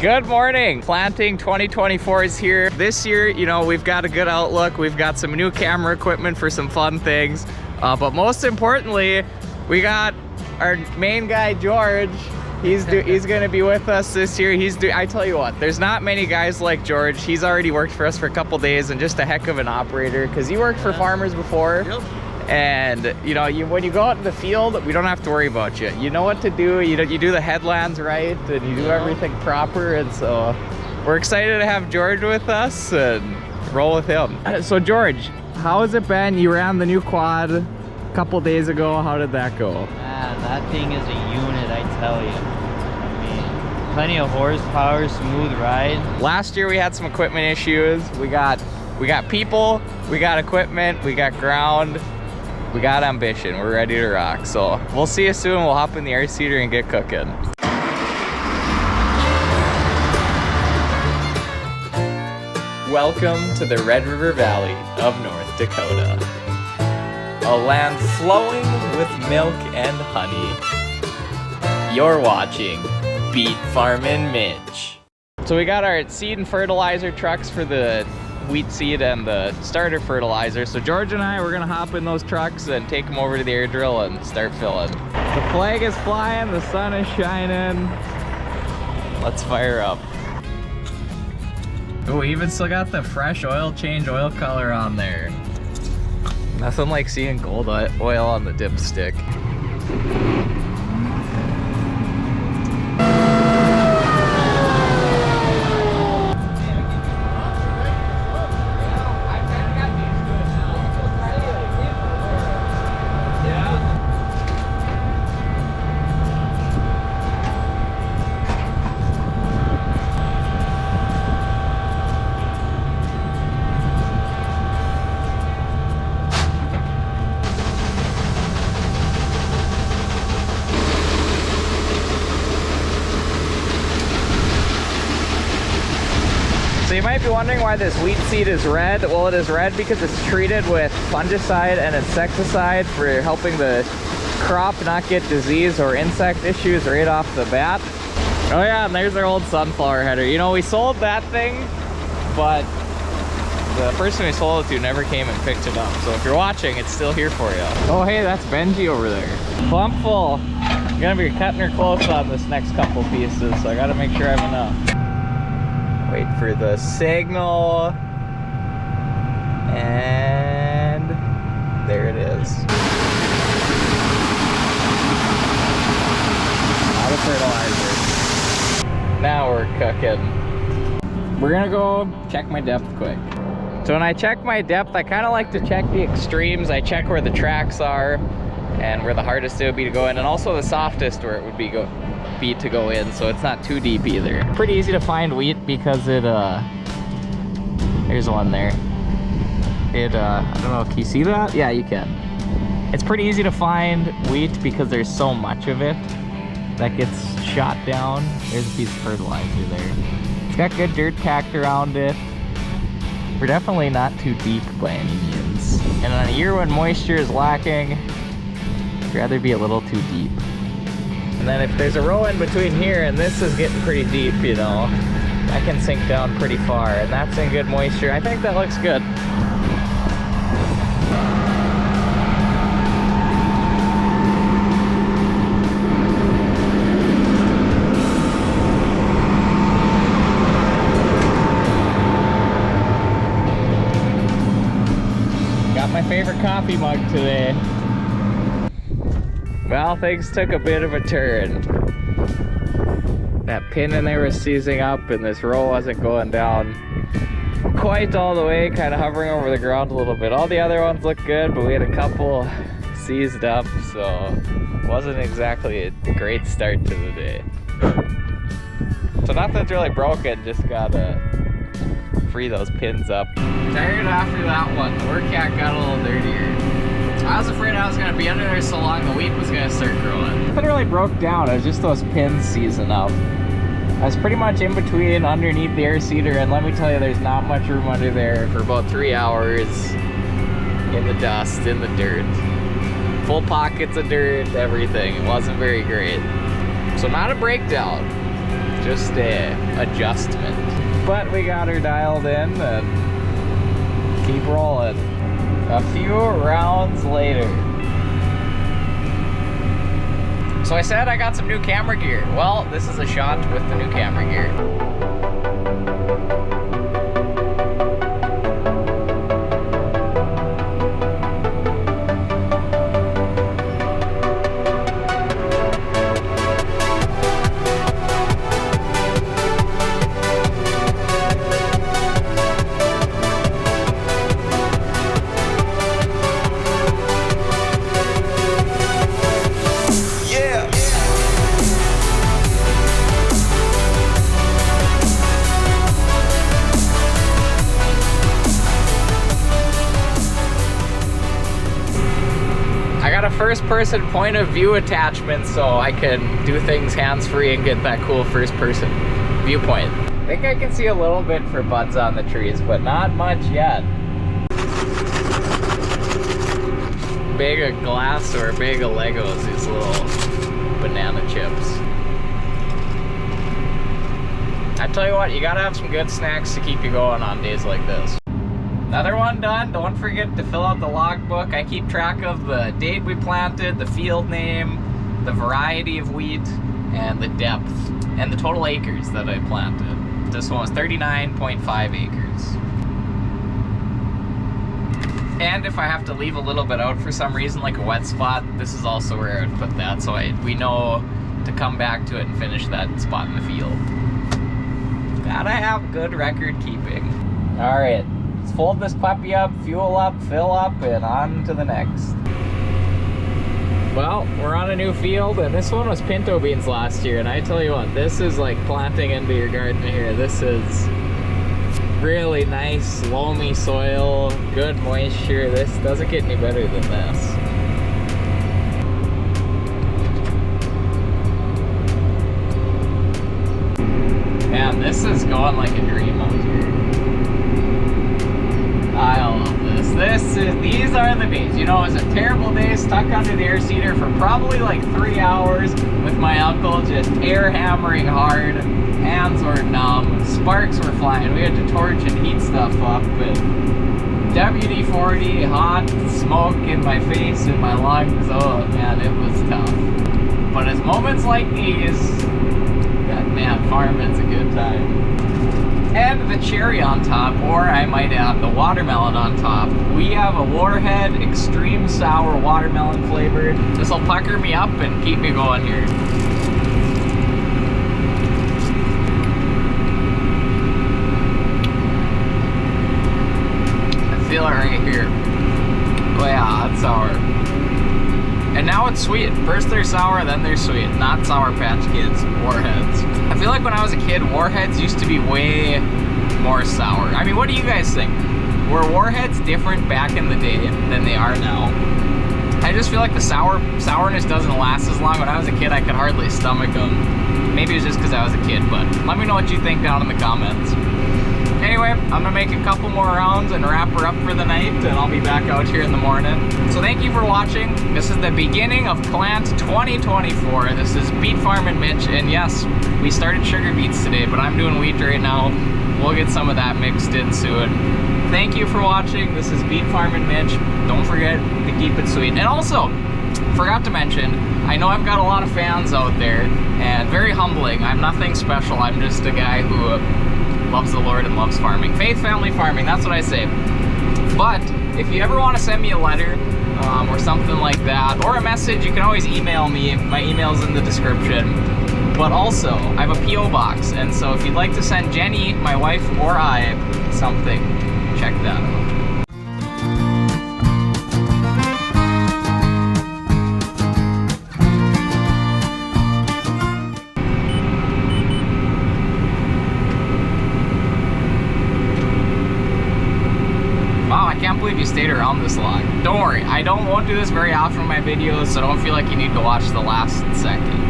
Good morning. Planting 2024 is here. This year, you know, we've got a good outlook. We've got some new camera equipment for some fun things. But most importantly, we got our main guy, George. He's gonna be with us this year. I tell you what, there's not many guys like George. He's already worked for us for a couple days and just a heck of an operator because he worked for farmers before. Yep. And you know, when you go out in the field, we don't have to worry about you. You know what to do. You do the headlands right, and you do everything proper. And so we're excited to have George with us and roll with him. So George, how has it been? You ran the new quad a couple days ago. How did that go? Man, that thing is a unit, I tell you. I mean, plenty of horsepower, smooth ride. Last year we had some equipment issues. We got people, we got equipment, we got ground. We got ambition. We're ready to rock. So we'll see you soon. We'll hop in the air seeder and get cooking. Welcome to the Red River Valley of North Dakota. A land flowing with milk and honey. You're watching Beet Farmin Mitch. So we got our seed and fertilizer trucks for the wheat seed and the starter fertilizer. So George and I, we're gonna hop in those trucks and take them over to the air drill and start filling. The flag is flying, the sun is shining. Let's fire up. Oh, we even still got the fresh oil change oil color on there. Nothing like seeing gold oil on the dipstick. So you might be wondering why this wheat seed is red. Well, it is red because it's treated with fungicide and insecticide for helping the crop not get disease or insect issues right off the bat. Oh yeah, and there's our old sunflower header. You know, we sold that thing, but the person we sold it to never came and picked it up. So if you're watching, it's still here for you. Oh hey, that's Benji over there. Plump full. I'm gonna be cutting her close on this next couple pieces, so I gotta make sure I have enough. Wait for the signal, and there it is. Out of fertilizer. Now we're cooking. We're gonna go check my depth quick. So when I check my depth, I kind of like to check the extremes. I check where the tracks are and where the hardest it would be to go in, and also the softest where it would be to go in, so it's not too deep either. Pretty easy to find wheat because it there's one there. I don't know, can you see that? Yeah, you can. It's pretty easy to find wheat because there's so much of it that gets shot down. There's a piece of fertilizer there. It's got good dirt packed around it. We're definitely not too deep by any means. And on a year when moisture is lacking, I'd rather be a little too deep. And then if there's a row in between here and this is getting pretty deep, you know, that can sink down pretty far, and that's in good moisture. I think that looks good. Got my favorite coffee mug today. Well, things took a bit of a turn. That pin in there was seizing up and this row wasn't going down quite all the way, kind of hovering over the ground a little bit. All the other ones looked good, but we had a couple seized up, so it wasn't exactly a great start to the day. So nothing's really broken, just gotta free those pins up. Tired after that one. The work cat got a little dirtier. I was afraid I was going to be under there so long the wheat was going to start growing. Nothing really broke down, it was just those pins seizing up. I was pretty much in between underneath the air seeder, and let me tell you, there's not much room under there for about 3 hours in the dust, in the dirt. Full pockets of dirt, everything. It wasn't very great. So not a breakdown. just a adjustment. But we got her dialed in and keep rolling. A few rounds later. So I said I got some new camera gear. Well, this is a shot with the new camera gear. First person point of view attachment so I can do things hands-free and get that cool first person viewpoint. I think I can see a little bit for buds on the trees, but not much yet. Bag of glass or a bag of Legos, these little banana chips. I tell you what, you gotta have some good snacks to keep you going on days like this. Another one done. Don't forget to fill out the logbook. I keep track of the date we planted, the field name, the variety of wheat, and the depth, and the total acres that I planted. This one was 39.5 acres. And if I have to leave a little bit out for some reason, like a wet spot, this is also where I would put that, so we know to come back to it and finish that spot in the field. Gotta have good record keeping. All right. Let's fold this puppy up, fuel up, fill up, and on to the next. Well, we're on a new field, and this one was pinto beans last year, and I tell you what, this is like planting into your garden here. This is really nice, loamy soil, good moisture. This doesn't get any better than this. Man, this is going like a dream out here. I love this. These are the days. You know, it was a terrible day stuck under the air seeder for probably like 3 hours with my uncle just air hammering hard. Hands were numb, sparks were flying. We had to torch and heat stuff up, and WD-40, hot smoke in my face and my lungs. Oh man, it was tough. But it's moments like these that, man, farming's a good time. And the cherry on top, or I might add the watermelon on top. We have a Warhead Extreme Sour Watermelon flavored. This will pucker me up and keep me going here. I feel it right here. Oh yeah, that's sour. And now it's sweet. First they're sour, then they're sweet. Not Sour Patch Kids, Warheads. I feel like when I was a kid, Warheads used to be way more sour. I mean, what do you guys think? Were Warheads different back in the day than they are now? I just feel like the sourness doesn't last as long. When I was a kid, I could hardly stomach them. Maybe it was just because I was a kid, but let me know what you think down in the comments. Anyway, I'm gonna make a couple more rounds and wrap her up for the night, and I'll be back out here in the morning. So thank you for watching. This is the beginning of Plant 2024. This is Beet Farmin Mitch, and yes, we started sugar beets today, but I'm doing wheat right now. We'll get some of that mixed in soon. Thank you for watching. This is Beet Farmin Mitch. Don't forget to keep it sweet. And also, forgot to mention, I know I've got a lot of fans out there, and very humbling. I'm nothing special. I'm just a guy who loves the Lord and loves farming. Faith, family, farming, that's what I say. But if you ever want to send me a letter or something like that, or a message, you can always email me. My email's in the description. But also, I have a P.O. box, and so if you'd like to send Jenny, my wife, or I something, check that out. Wow, I can't believe you stayed around this long. Don't worry, I won't do this very often in my videos, so don't feel like you need to watch the last second.